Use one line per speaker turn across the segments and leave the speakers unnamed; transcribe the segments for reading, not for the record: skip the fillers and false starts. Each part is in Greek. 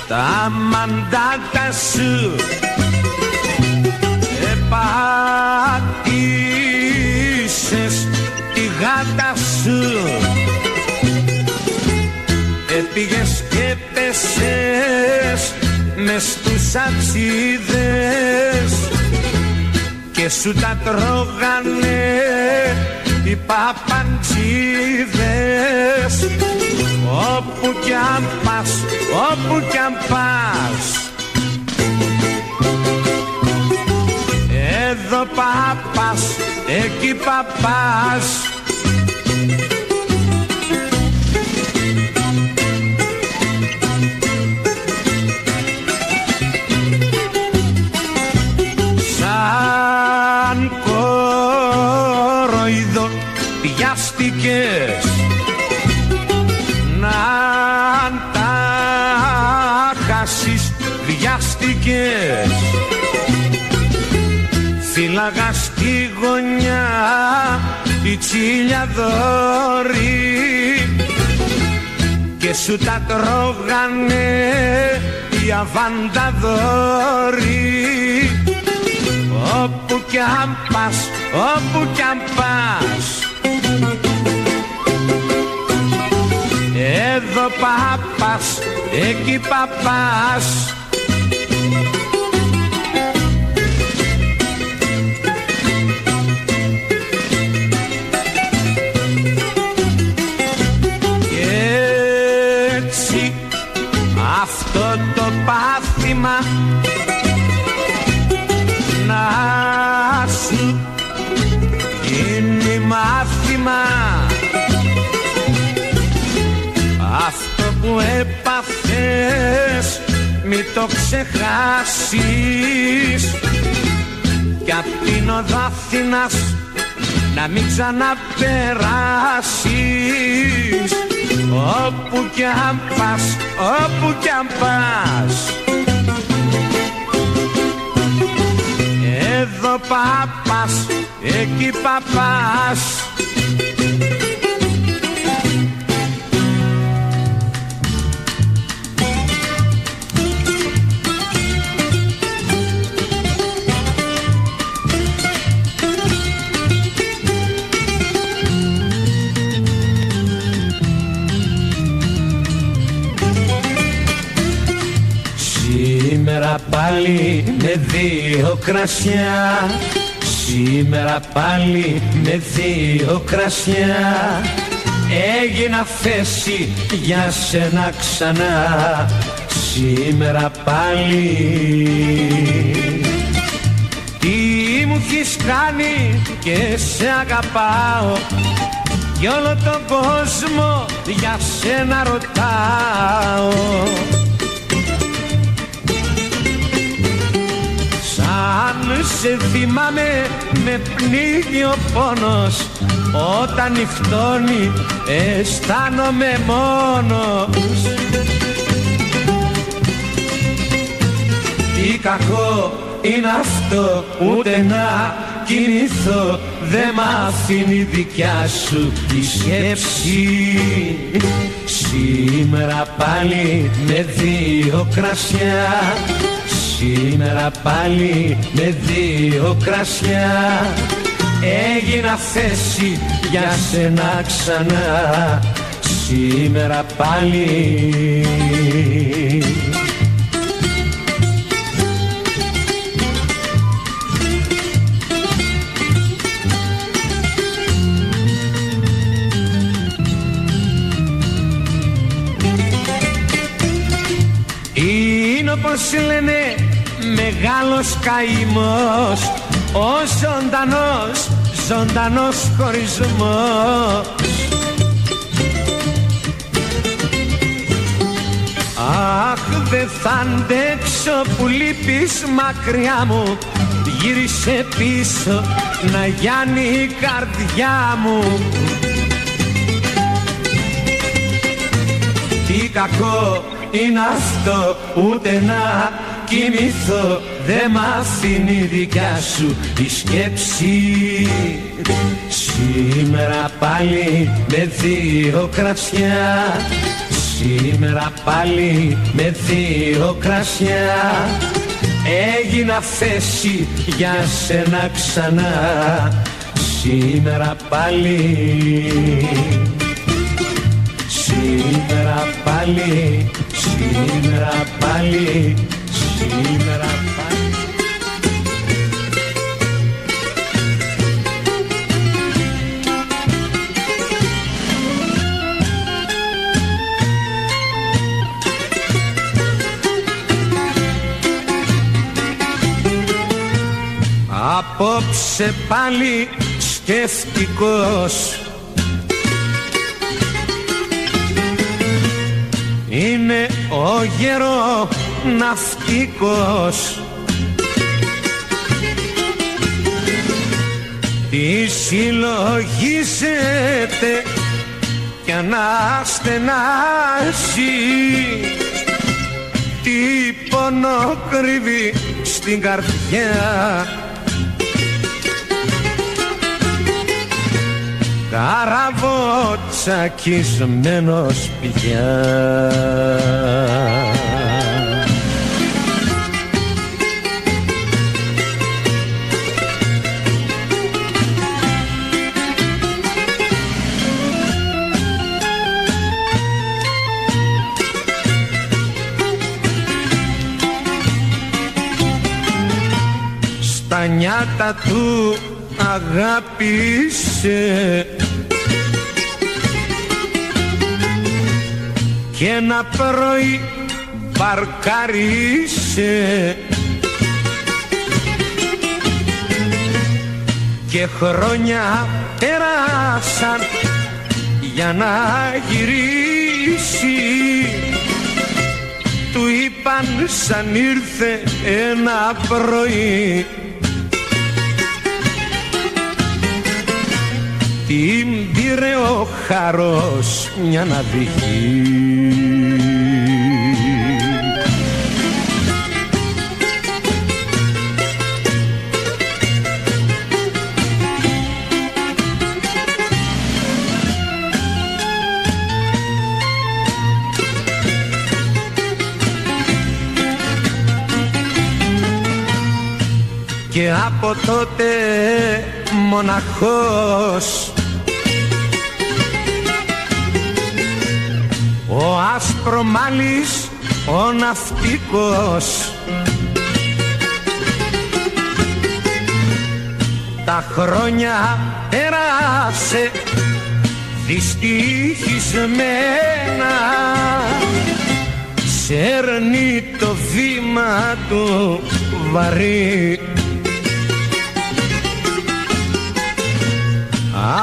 τα μαντάτα σου επατήσες τη γάτα σου, έπηγες και πέσες μες στους αψίδες και σου τα τρώγανε οι παπαντζίδες. Όπου κι αν πας, όπου κι αν πας, εδώ παπάς, εκεί παπάς. Σαν κοροϊδό πιάστηκες να τα χάσεις, βιάστηκες. Φύλαγα στη γωνιά η τσιλιαδόρη και σου τα τρώγανε οι αβανταδόροι. Όπου κι αν πας, όπου κι αν πας, εδώ παπάς, εκεί παπάς. Και έτσι αυτό το πάθημα να σου γίνει μάθημα. Αυτό που έπαθες μη το ξεχάσεις κι απ' την οδό Αθήνας να μην ξαναπεράσεις. Όπου κι αν πας, όπου κι αν πας, εδώ παπάς, εκεί παπάς. Σήμερα πάλι με δύο κρασιά, σήμερα πάλι με δύο κρασιά, έγινα θέση για σένα ξανά. Σήμερα πάλι τι μου έχεις κάνει και σε αγαπάω κι όλο τον κόσμο για σένα ρωτάω. Αν σε θυμάμαι με πνίγει ο πόνος, όταν νυχτώνει αισθάνομαι μόνος. Τι κακό είναι αυτό, ούτε να κοιμηθώ δε μ' αφήνει δικιά σου η σκέψη. Σήμερα πάλι με δύο κρασιά, σήμερα πάλι με δύο κρασιά, έγινα θέση για σένα ξανά. Σήμερα πάλι είναι όπως λένε μεγάλος καημός, ο ζωντανός, ζωντανός χωρισμός. Αχ, δεν θα αντέξω που λείπεις μακριά μου, γύρισε πίσω να γιάνει η καρδιά μου. κακό είναι αυτό, ούτε να κοιμηθώ δε μ' αφήνει η δικιά σου η σκέψη. Σήμερα πάλι με 2 κρασιά, σήμερα πάλι με 2 κρασιά, έγινα θέση για σένα ξανά. Σήμερα πάλι, σήμερα πάλι, σήμερα πάλι, σήμερα πάλι. Απόψε πάλι σκεφτικός είναι ο γερο ναυτικός. Τι συλλογίζεται κι αναστενάζει, τι πόνο κρύβει στην καρδιά. Καραβοτσακισμένος πια. Στα νιάτα του αγάπησε και ένα πρωί μπαρκάρισε και χρόνια πέρασαν για να γυρίσει. Του είπαν σαν ήρθε ένα πρωί, την πήρε ο χαρός μια να βγει. Και από τότε μοναχός ο ασπρομάλης ο ναυτικός, τα χρόνια πέρασε δυστυχισμένα, σέρνει το βήμα του βαρύ,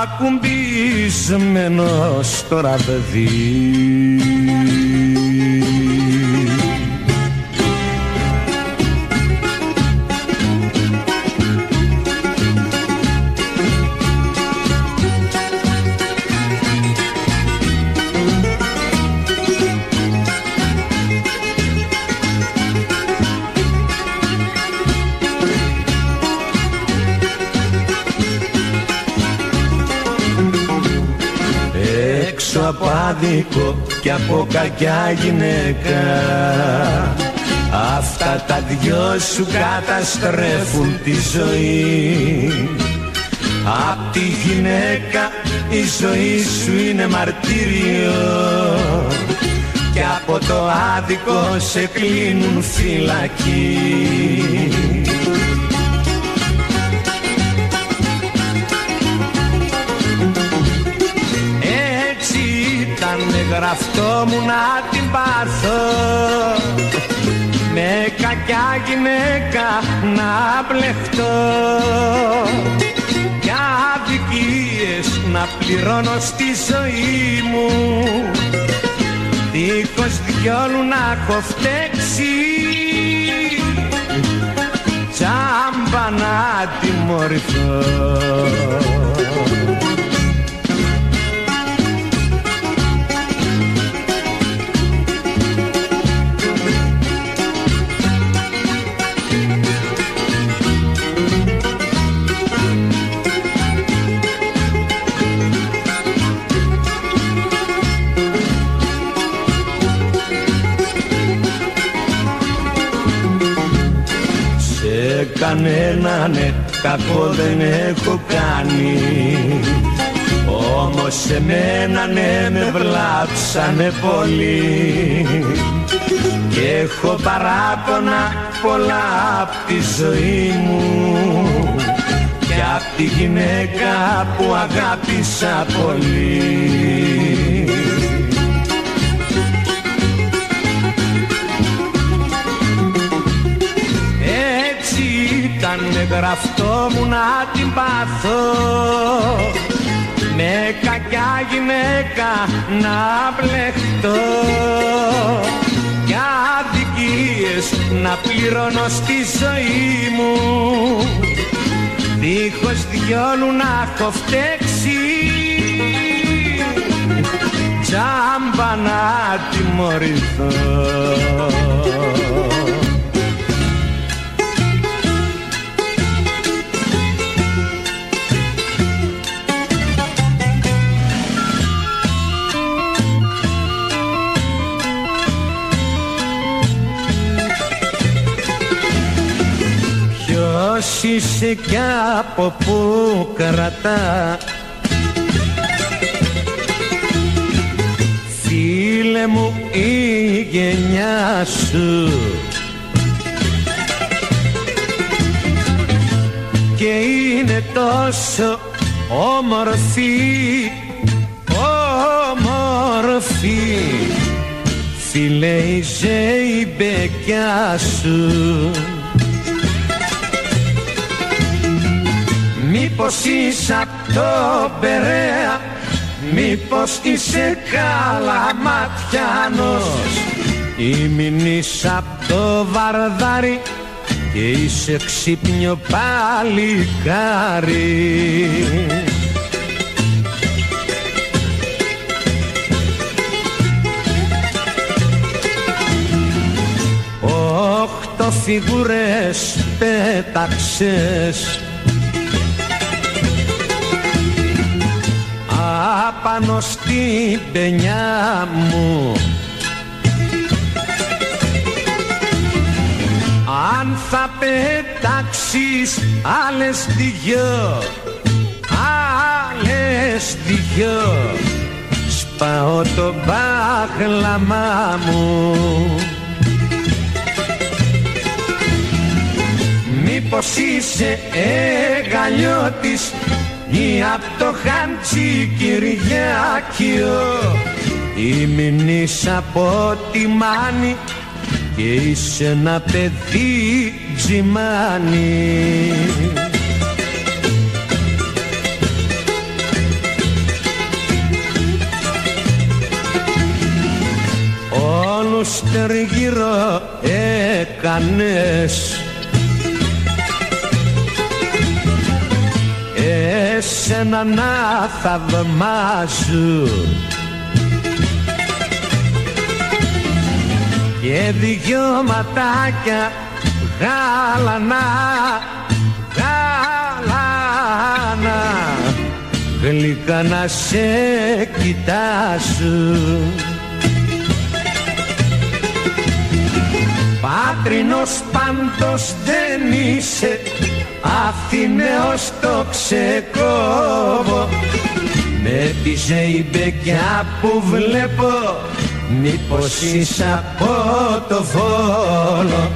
ακουμπισμένο στο ραβδί. Από άδικο και από κακιά γυναίκα, αυτά τα δυο σου καταστρέφουν τη ζωή. Απ' τη γυναίκα η ζωή σου είναι μαρτύριο και από το άδικο σε κλείνουν φυλακή. Γραφτό μου να την πάθω, με κακιά γυναίκα να μπλεχτώ κι αδικίες να πληρώνω στη ζωή μου, δίχως διόλου να έχω φταίξει, τσάμπα να τιμωρηθώ. κανέναν κακό δεν έχω κάνει. Όμως εμένα ναι με βλάψανε πολύ και έχω παράπονα πολλά απ' τη ζωή μου και απ' τη γυναίκα που αγάπησα πολύ. Έτσι ήταν γραφτό μου να την πάθω, με κακιά γυναίκα να μπλεχτώ κι αδικίες να πληρώνω στη ζωή μου, δίχως διόλου να έχω φταίξει, τζάμπα να τιμωρηθώ. Ποιος είσαι κι από πού κρατά, φίλε μου η γενιά σου, και είναι τόσο όμορφη, όμορφη, φίλε η ζεϊμπεκιά σου. Μήπως είσαι απ' το Περαία, μήπως είσαι καλαματιάνος, ή μην είσαι απ' το Βαρδάρι και είσαι ξύπνιο παλικάρι. Οχτώ φιγούρες πέταξες απάνω στην παινιά μου, αν θα πετάξεις άλλες δυο, άλλες δυο, σπάω το μπάγλαμά μου. Μήπως είσαι εγαλιώτης ή απ' το Χαντζη Κυριάκιο, ή μην είσαι από τη Μάνη και είσαι ένα παιδί τζιμάνι. Όλους τριγύρω έκανες, εσένα να θαυμάζουν και δυο ματάκια γάλανα, γάλανα, γλυκά να σε κοιτάζουν. Πάτρινος πάντως δεν είσαι, Αθηναίος το ξεκόβω, με τη ζεϊμπεκιά που βλέπω, μήπως είσαι από το Βόλο.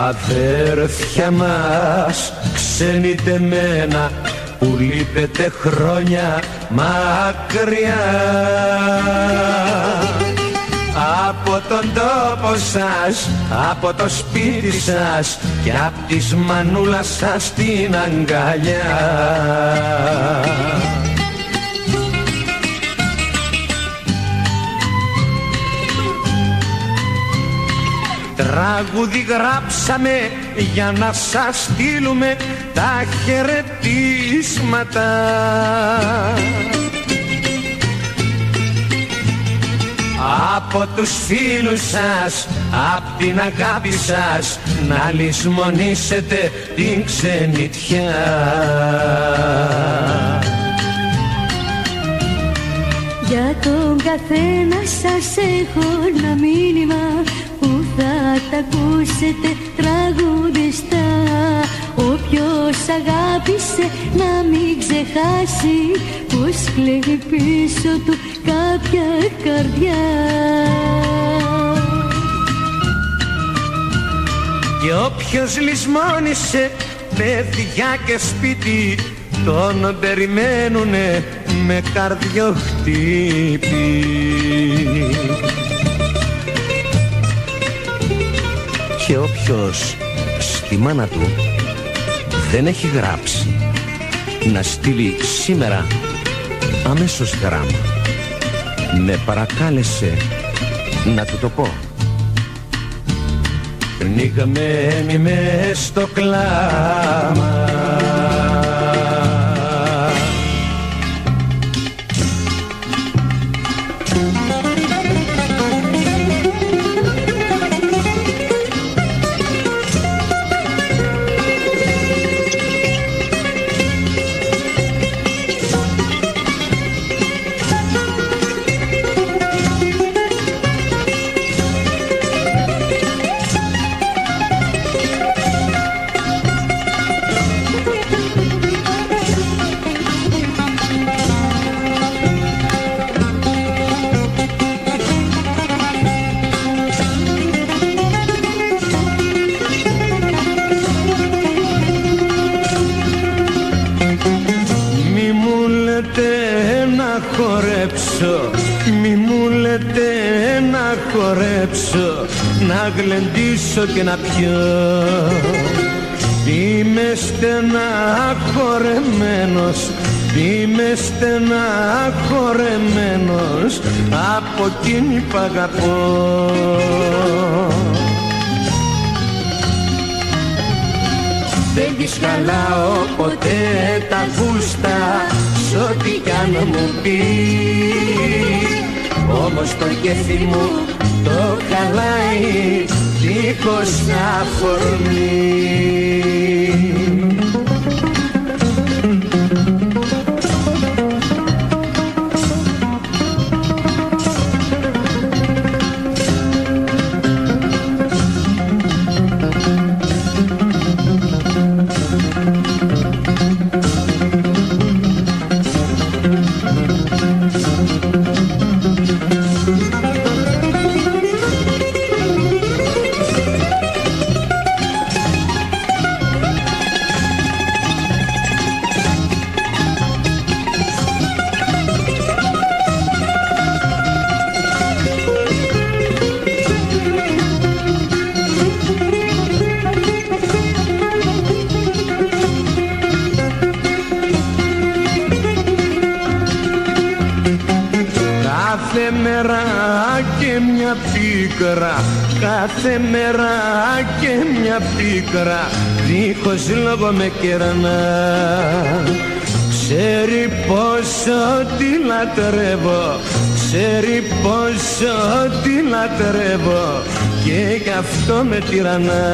Αδέρφια μας ξενιτεμένα που λείπετε χρόνια μακριά από τον τόπο σας, από το σπίτι σας και απ' της μανούλας σας την αγκαλιά. τραγούδι γράψαμε για να σας στείλουμε τα χαιρετίσματα. Από τους φίλους σας, απ' την αγάπη σας, να λησμονήσετε την ξενιτιά.
Για τον καθένα σας έχω ένα μήνυμα που θα τα ακούσετε τραγουδιστά. Όποιος αγάπησε να μην ξεχάσει πως κλαίει πίσω του κάποια καρδιά.
Και όποιος λησμόνησε παιδιά και σπίτι, τον περιμένουνε με καρδιοχτύπη. Και όποιος στη μάνα του δεν έχει γράψει, να στείλει σήμερα αμέσως γράμμα. Με παρακάλεσε να του το πω. Πνιγμένοι μες στο κλάμα, μη μου λέτε να χορέψω, να γλεντήσω και να πιω. Είμαι στεναχωρεμένος, είμαι στεναχωρεμένος από εκείνη που αγαπώ. Δεν της χαλάω ποτέ τα γούστα, σ' ό,τι κι αν μου πει. Όμως το κέφι μου το χαλάει δίχως αφορμή. Κάθε μέρα και μια πίκρα, κάθε μέρα και μια πίκρα, δίχως λόγο με κερνά. Ξέρει πόσο τη λατρεύω, ξέρει πόσο τη λατρεύω και γι' αυτό με τυραννά.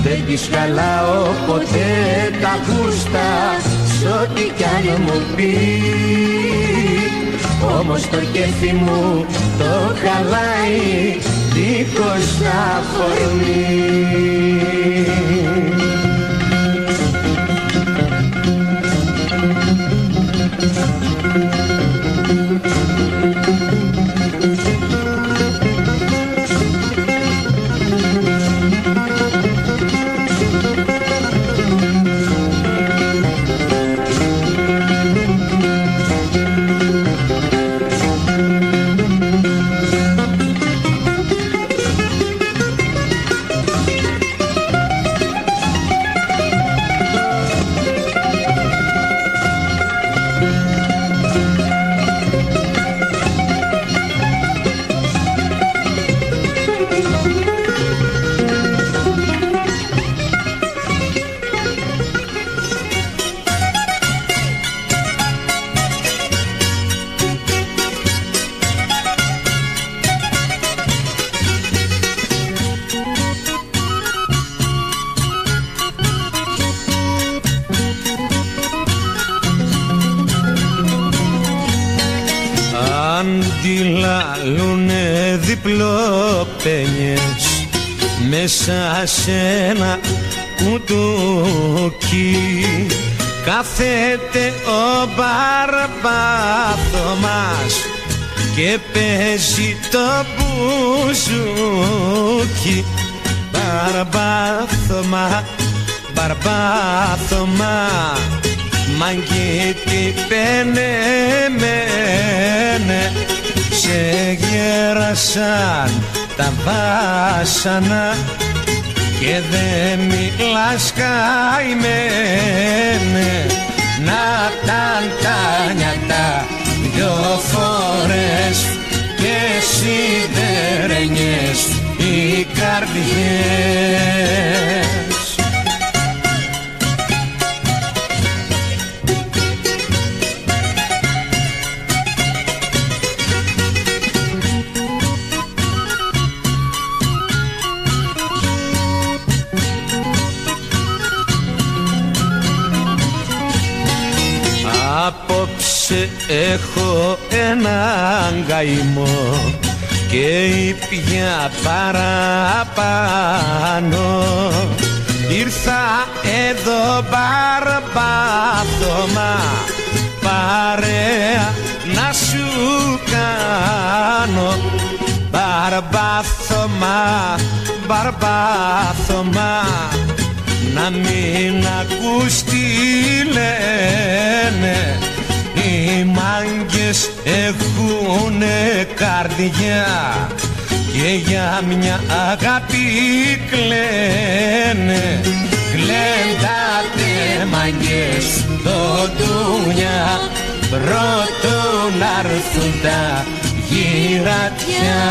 Δεν της χαλάω ποτέ τα γούστα, σ' ό,τι κι αν μου πει. Όμως το κέφι μου το χαλάει δίχως αφορμή. βγάλουνε διπλοπένιες μέσα σε ένα κουτούκι. Κάθεται ο Μπαρμπάθωμας και παίζει το μπουζούκι. Μπαρμπάθωμα, Μπαρμπάθωμα, μαγκίτη πενεμένε, σε γέρασαν τα βάσανα και δε μιλάς καημένε. Να ταν τα νιάτα δυο φορές και σιδερένιες οι καρδιές. Απόψε έχω έναν καημό και ήπια παραπάνω. Ήρθα εδώ Μπαρμπάθωμα, παρέα να σου κάνω. Μπαρμπάθωμα, Μπαρμπάθωμα, να μην ακούς τι λένε. Οι μάγκες έχουνε καρδιά και για μια αγάπη κλαίνε. Κλαίνtate μάγκες το ντούνια, πρώτον αρθούν τα γυρατιά.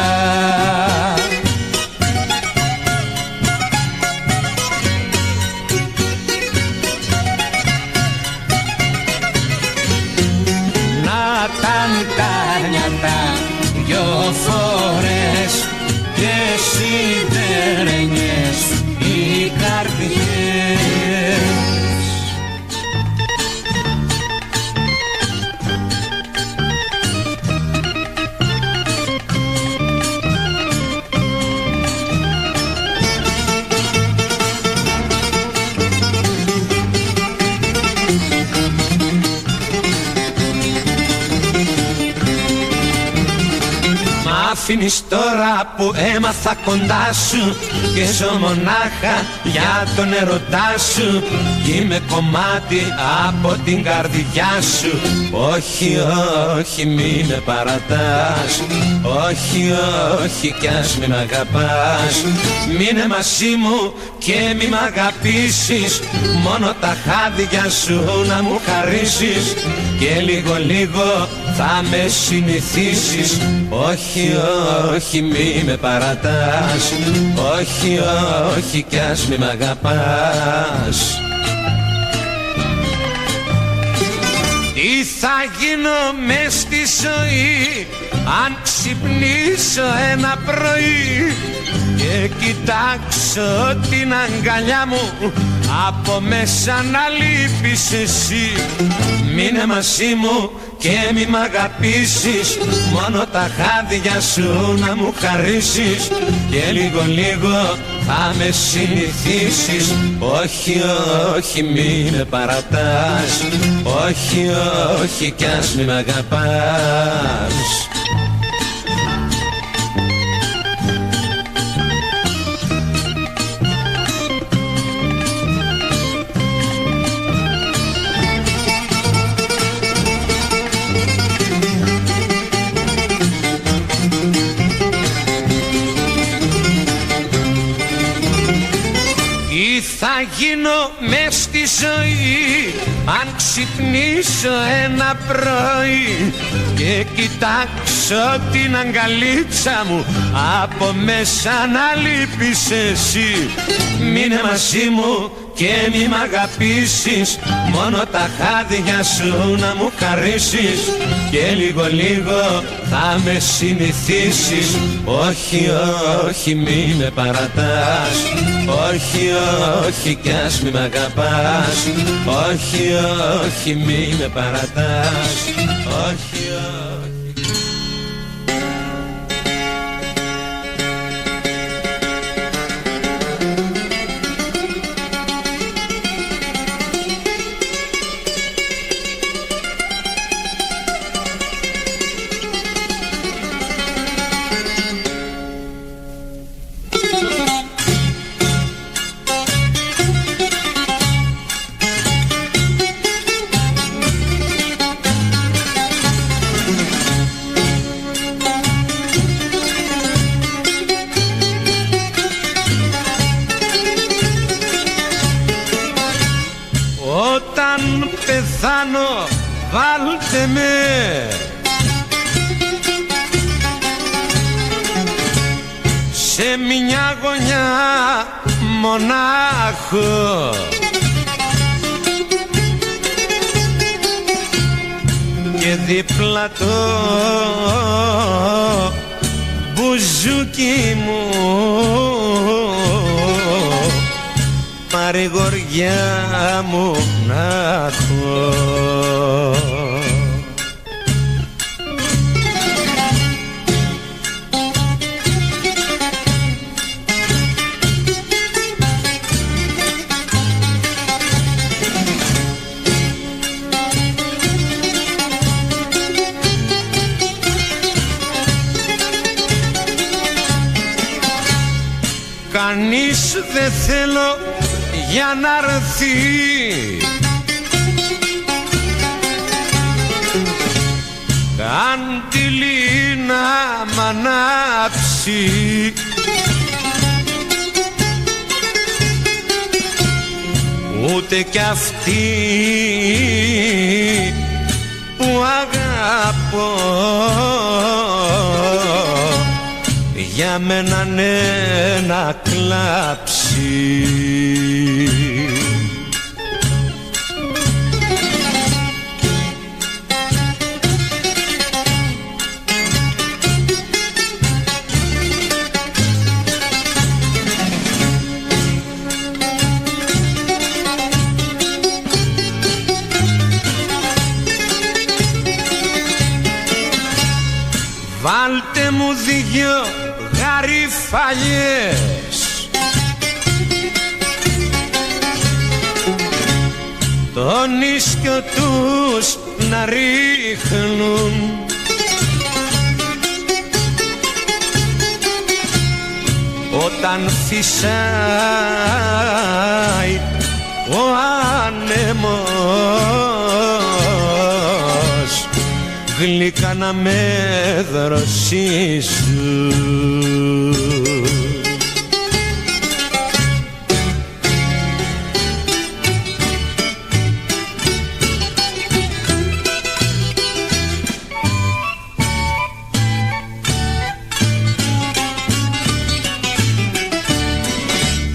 Τα νιάτα δυο φορές και σιδερένιες οι καρδιές. Αφήνεις τώρα που έμαθα κοντά σου και ζω μονάχα για τον ερωτά σου. Είμαι κομμάτι από την καρδιά σου. Όχι, όχι, μη με παρατάς. Όχι, όχι, κι ας μη μ' αγαπάς. Μείνε μαζί μου και μη μ' αγαπήσεις. Μόνο τα χάδια σου να μου χαρίσεις και λίγο λίγο θα με συνηθίσεις. Όχι, όχι, μη με παρατάς. Όχι, όχι, κι ας μη μ' αγαπάς. Τι θα γίνω μες στη ζωή αν ξυπνήσω ένα πρωί και κοιτάξω την αγκαλιά μου από μέσα να λείπεις εσύ. Μείνε μαζί μου και μη μ' αγαπήσεις. Μόνο τα χάδια σου να μου χαρίσεις και λίγο λίγο θα με συνηθίσεις. Όχι, όχι, μη με παρατάς. Όχι, όχι, κι ας μη μ' αγαπάς. Θα γίνω μες στη ζωή αν ξυπνήσω ένα πρωί και κοιτάξω την αγκαλίτσα μου από μέσα να λείπεις εσύ. Μείνε μαζί μου και μη μ' αγαπήσεις. Μόνο τα χάδια σου να μου χαρίσεις και λίγο λίγο θα με συνηθίσεις. Όχι, όχι, μη με παρατάς. Όχι, όχι, κι ας μη μ' αγαπάς. Όχι, όχι, μη με παρατάς. Όχι, όχι. πεθάνω βάλτε με. Σε μια γωνιά μονάχο και δίπλα το μπουζούκι μου παρηγοριά μου να έχω. Κανείς δεν θέλω για να έρθει καν τη λίνα μ' ανάψει ούτε κι αυτή που αγαπώ για μένα ναι να κλάψει. Βάλτε μου δυο γαριφαλιές τον ίσκιο τους να ρίχνουν όταν φυσάει ο άνεμος γλυκά να με δροσίσουν.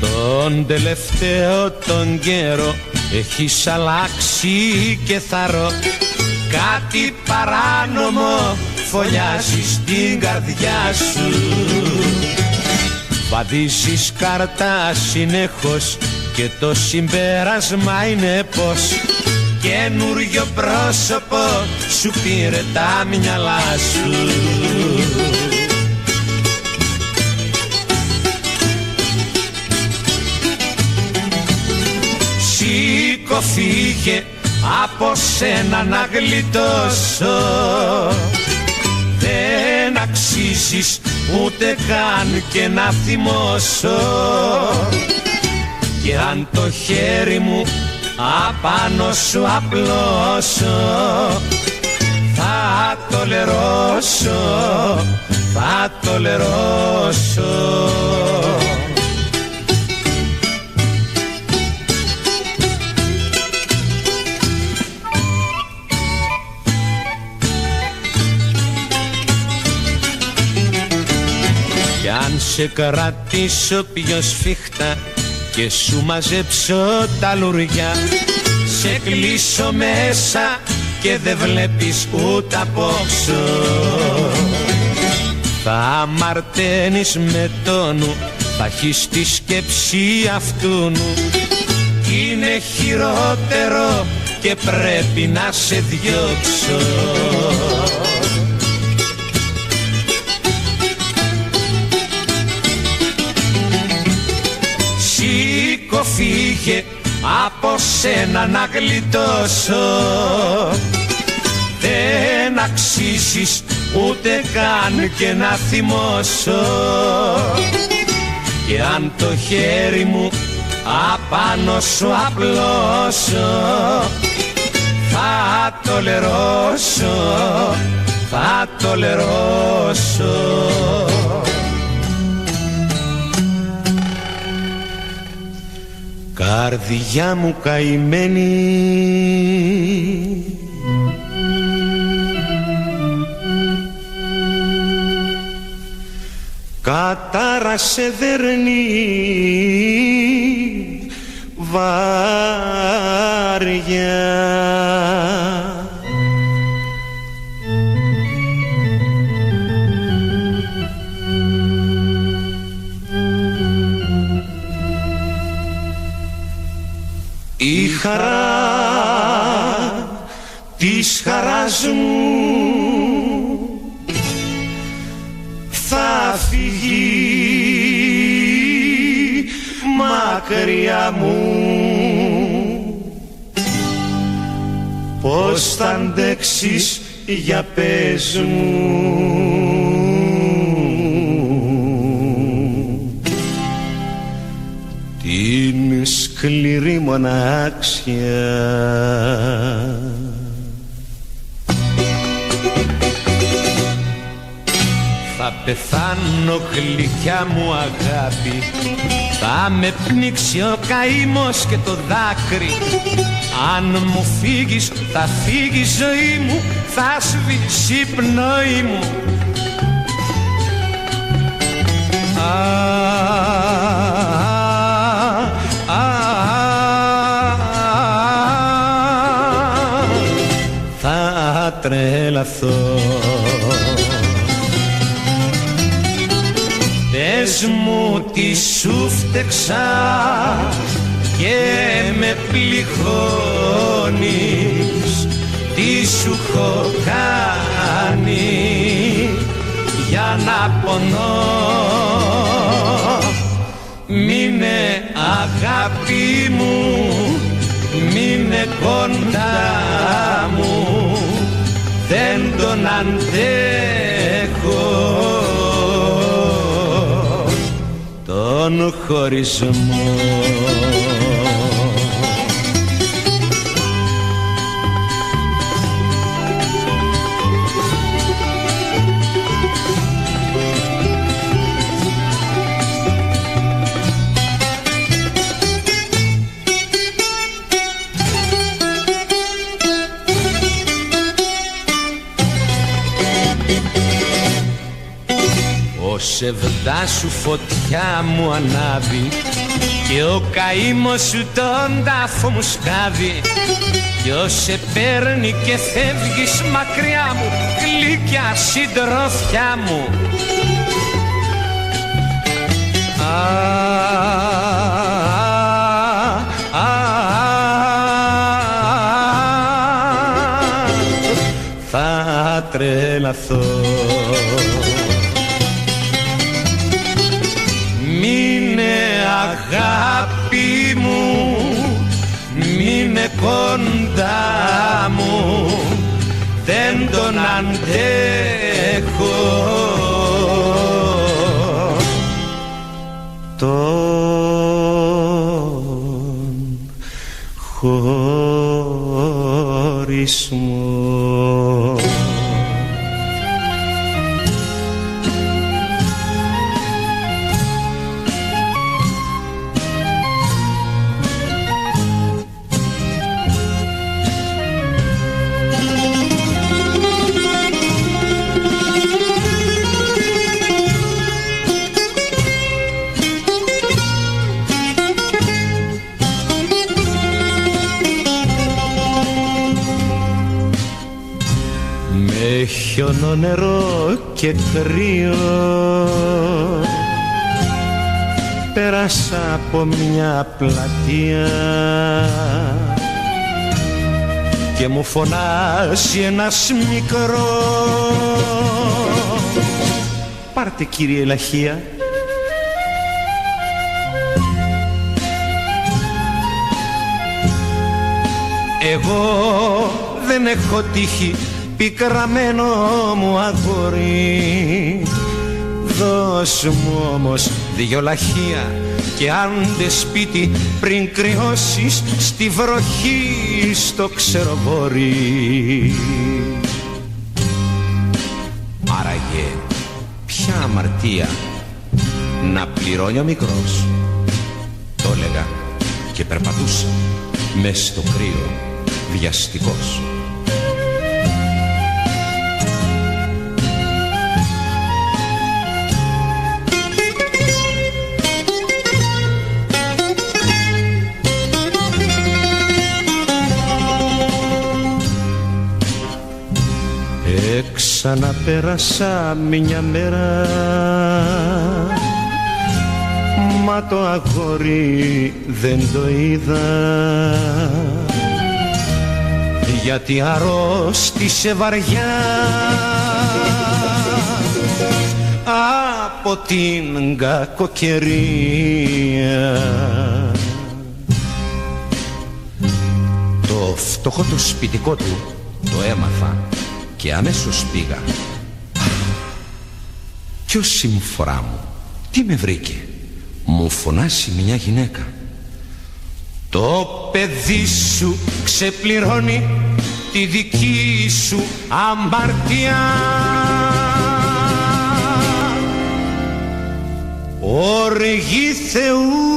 Τον τελευταίο τον καιρό έχεις αλλάξει και θαρώ κάτι παράνομο φωλιάζει στην καρδιά σου. Βαδίζεις κάρτα συνεχώς και το συμπέρασμα είναι πως καινούριο πρόσωπο σου πήρε τα μυαλά σου. Σήκω φύγε από σένα να γλιτώσω, δεν αξίζεις ούτε καν και να θυμώσω. Και αν το χέρι μου απάνω σου απλώσω, θα το λερώσω, θα το λερώσω. Κι αν σε κρατήσω πιο σφιχτά και σου μαζέψω τα λουριά, σε κλείσω μέσα και δεν βλέπεις ούτε απόξω. Θα αμαρταίνεις με τόνου, θα έχεις τη σκέψη αυτούνου, κι είναι χειρότερο και πρέπει να σε διώξω. Σήκω φύγε από σένα να γλιτώσω, δεν αξίζεις ούτε καν και να θυμώσω. Και αν το χέρι μου απάνω σου απλώσω, θα το λερώσω, θα το λερώσω. Καρδιά μου καημένη, κατάρα σε δέρνει βάρια. Η χαρά της χαράς μου θα φύγει μακριά μου. Πώς θα αντέξεις, για πες μου. Την σκληρή μοναξιά. Θα πεθάνω γλυκιά μου αγάπη, θα με πνίξει ο καήμος και το δάκρυ. Αν μου φύγεις θα φύγει η ζωή μου, θα σβήσει η πνοή μου. Θα τρελαθώ. Πες μου τι σου φταίξα και με πληγώνεις, τι σου έχω κάνει για να πονώ. Μείνε αγάπη μου, μείνε κοντά μου, δεν τον αντέχω τον χωρισμό. Ψευδά σου φωτιά μου ανάβει και ο καήμος σου τον τάφο μου σκάβει. Ποιος σε παίρνει και φεύγεις μακριά μου, γλυκιά συντροφιά μου. Θα τρελαθώ. Αγάπη μου, μείνε κοντά μου, δεν τον αντέχω τον χωρισμό. Χιονό, νερό και κρύο πέρασα από μια πλατεία και μου φωνάζει ένας μικρός, πάρτε κύριε λαχεία. Εγώ δεν έχω τύχει, πικραμένο μου αγόρι, δώσ' μου όμως δυο λαχεία και άντε σπίτι πριν κρυώσεις στη βροχή στο ξεροβόρι. Άραγε ποια αμαρτία να πληρώνει ο μικρός, το έλεγα και περπατούσα μες στο κρύο βιαστικός. Ξαναπέρασα μια μέρα, μα το αγόρι δεν το είδα, γιατί αρρώστησε βαριά από την κακοκαιρία. Το φτωχό το σπιτικό του το έμαθα και αμέσως πήγα. Ποιος συμφορά μου, τι με βρήκε? Μου φωνάσει μια γυναίκα. Το παιδί σου ξεπληρώνει τη δική σου αμαρτία. Οργή Θεού,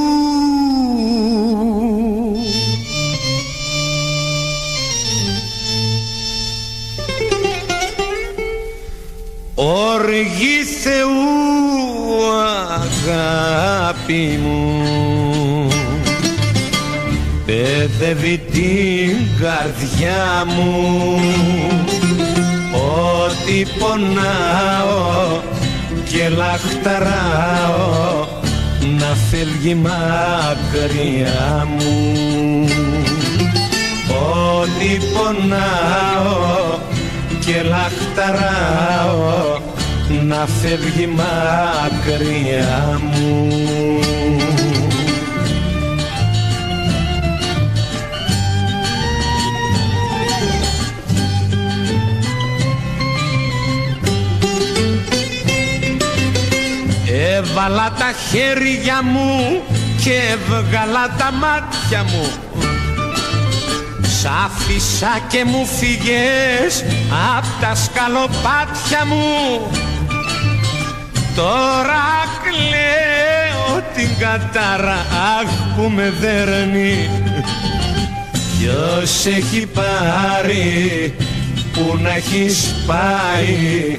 οργή Θεού αγάπη μου, παιδεύει την καρδιά μου, ότι πονάω και λαχταράω να φεύγει μακριά μου, ότι πονάω και λαχταράω να φεύγει μακριά μου. Έβαλα τα χέρια μου και έβγαλα τα μάτια μου, σ' άφησα και μου φύγες απ' τα σκαλοπάτια μου. Τώρα κλαίω την κατάρα, αχ που με δέρνει. Ποιος έχει πάρει, που να έχεις πάει,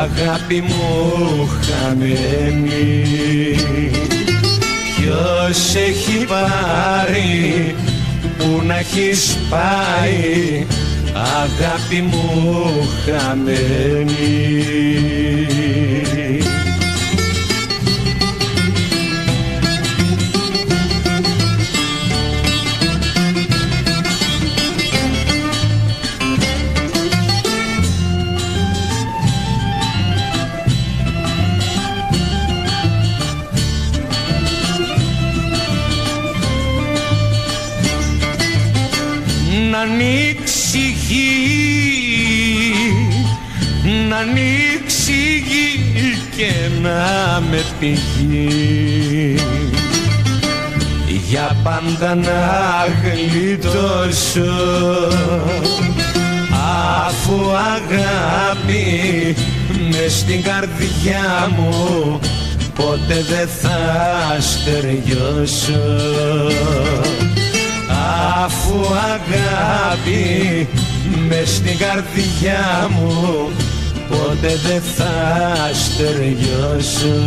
αγάπη μου χαμένη? Ποιος έχει πάρει, που να έχεις πάει, αγάπη μου χαμένη? Να ανοίξει η γη, να ανοίξει η γη και να με πηγεί, για πάντα να γλιτώσω, αφού αγάπη μες στην καρδιά μου ποτέ δεν θα στεριώσω, αφού αγάπη μες στην καρδιά μου ποτέ δεν θα στεριώσω.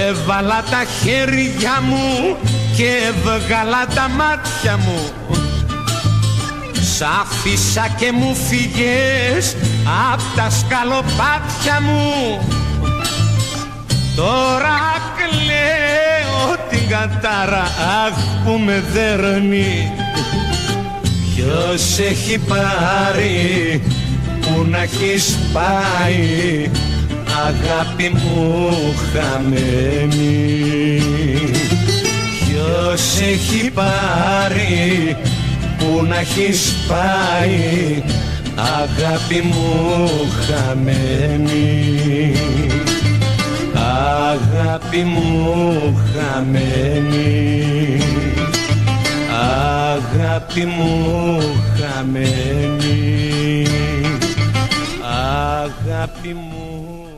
Έβαλα τα χέρια μου και έβγαλα τα μάτια μου, σ' άφησα και μου φύγες απ' τα σκαλοπάτια μου. Τώρα κλαίω την κατάρα, αχ που με δέρνει. Ποιος έχει πάρει, που να έχεις πάει, αγάπη μου χαμένη? Ποιος έχει πάρει, που να έχεις πάει, αγάπη μου χαμένη? Αγάπη μου χαμένη, αγάπη αγάπη μου χαμένη, αγάπη μου.